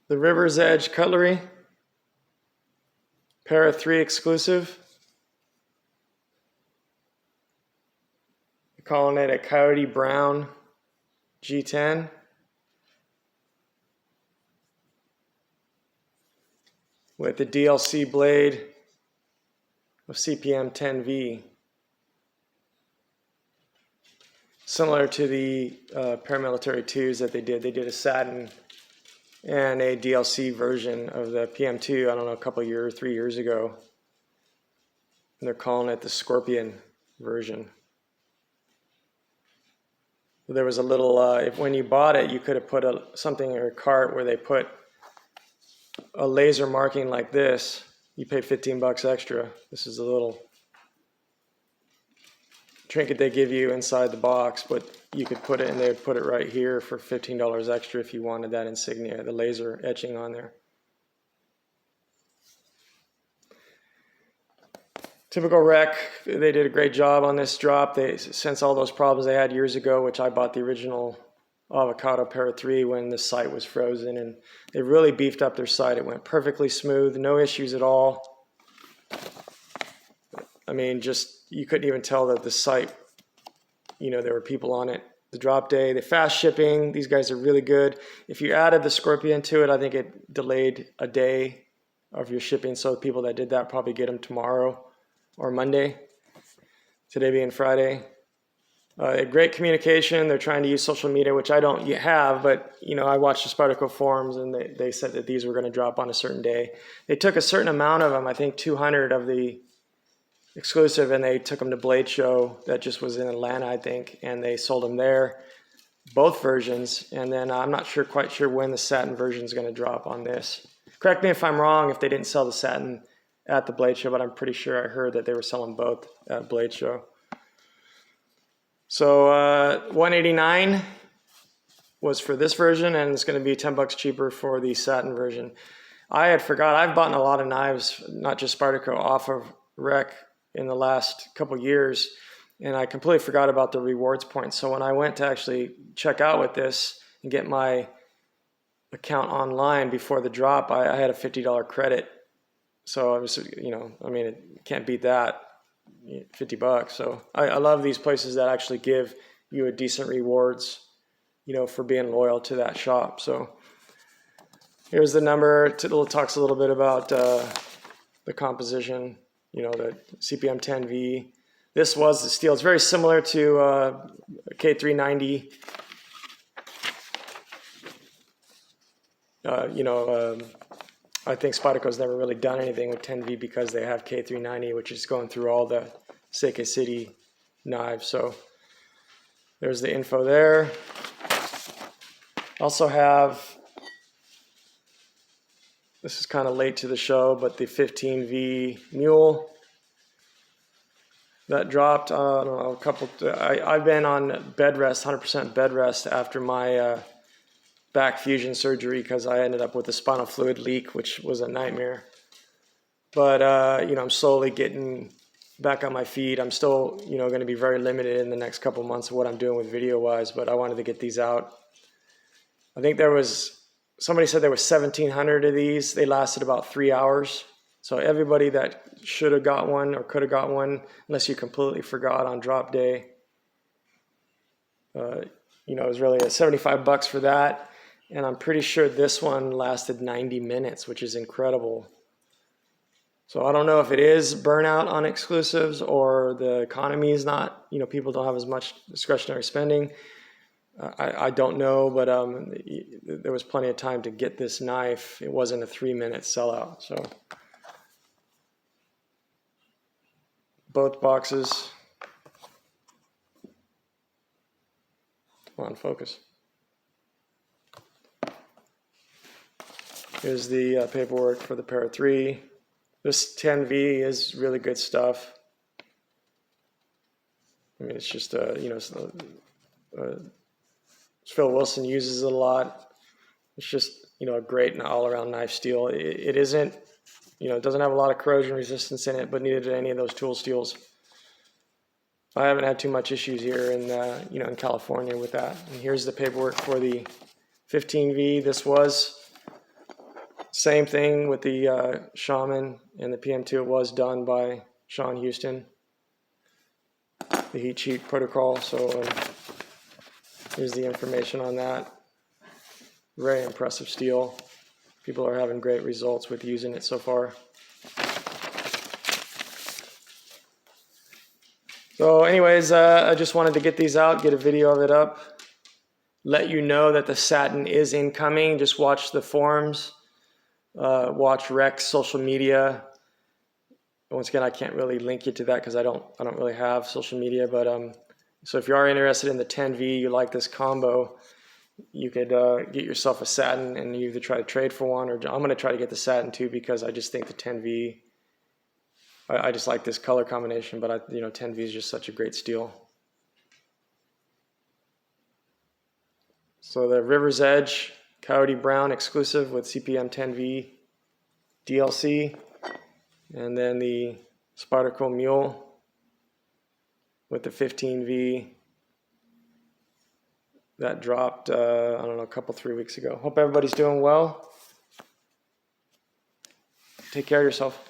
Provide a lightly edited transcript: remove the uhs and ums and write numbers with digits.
The River's Edge Cutlery, Para 3 exclusive. We're calling it a Coyote Brown G10. With the DLC blade of CPM-15V. Similar to the paramilitary 2s that they did. They did a satin and a DLC version of the PM2, I don't know, a couple years, 3 years ago. And they're calling it the Scorpion version. There was a little, when you bought it, you could have put something in your cart where they put a laser marking like this. You pay 15 bucks extra. This is a little trinket they give you inside the box, but you could put it and they would put it right here for $15 extra if you wanted that insignia, the laser etching on there. Typical wreck. They did a great job on this drop. Since all those problems they had years ago, which I bought the original avocado Para 3 when the sight was frozen, and they really beefed up their sight. It went perfectly smooth, no issues at all. I mean, just, you couldn't even tell that the sight, you know, there were people on it. The drop day, the fast shipping, these guys are really good. If you added the Scorpion to it, I think it delayed a day of your shipping, so people that did that probably get them tomorrow or Monday, today being Friday. Great communication. They're trying to use social media, which I don't yet have, but you know, I watched the Spyderco forums and they said that these were going to drop on a certain day. They took a certain amount of them, I think 200 of the exclusive, and they took them to Blade Show that just was in Atlanta, I think, and they sold them there, both versions. And then I'm not quite sure when the satin version is going to drop on this. Correct me if I'm wrong if they didn't sell the satin at the Blade Show, but I'm pretty sure I heard that they were selling both at Blade Show. So $189 was for this version, and it's going to be 10 bucks cheaper for the satin version. I had forgot, I've bought a lot of knives, not just Spyderco, off of rec in the last couple years, and I completely forgot about the rewards points. So when I went to actually check out with this and get my account online before the drop, I had a $50 credit. So I was, you know, I mean, it can't beat that. 50 bucks. So I love these places that actually give you a decent rewards, you know, for being loyal to that shop. So here's the number. It talks a little bit about the composition, you know, the CPM-15V. This was the steel. It's very similar to K390. I think Spyderco's never really done anything with 10V because they have K390, which is going through all the Seike City knives. So there's the info there. Also have, this is kind of late to the show, but the 15V Mule that dropped, I don't know, I've been on bed rest, 100% bed rest after my back fusion surgery because I ended up with a spinal fluid leak, which was a nightmare. But you know, I'm slowly getting back on my feet. I'm still, you know, going to be very limited in the next couple months of what I'm doing with video wise, but I wanted to get these out. I think somebody said there was 1,700 of these. They lasted about 3 hours. So everybody that should have got one or could have got one, unless you completely forgot on drop day, you know, it was really 75 bucks for that. And I'm pretty sure this one lasted 90 minutes, which is incredible. So I don't know if it is burnout on exclusives or the economy is not, you know, people don't have as much discretionary spending. I don't know, but there was plenty of time to get this knife. It wasn't a 3-minute sellout. So both boxes. Come on, focus. Here's the paperwork for the Para 3. This 10V is really good stuff. I mean, it's just, you know, Phil Wilson uses it a lot. It's just, you know, a great all-around knife steel. It isn't, you know, it doesn't have a lot of corrosion resistance in it, but neither did any of those tool steels. I haven't had too much issues here in, you know, in California with that. And here's the paperwork for the 15V. This was Same thing with the Shaman and the PM2. It was done by Shawn Houston, the heat sheet protocol. So here's the information on that. Very impressive steel. People are having great results with using it so far. So anyways, I just wanted to get these out, get a video of it up, let you know that the satin is incoming. Just watch the forums, watch Rex social media. Once again, I can't really link you to that because I don't really have social media. But so if you are interested in the 10V, you like this combo, you could get yourself a satin and you either try to trade for one, or I'm going to try to get the satin too because I just think the 10V. I just like this color combination, but 10V is just such a great steel. So the River's Edge Coyote Brown exclusive with CPM-15V DLC, and then the Spyderco Mule with the 15V that dropped, I don't know, a couple, 3 weeks ago. Hope everybody's doing well. Take care of yourself.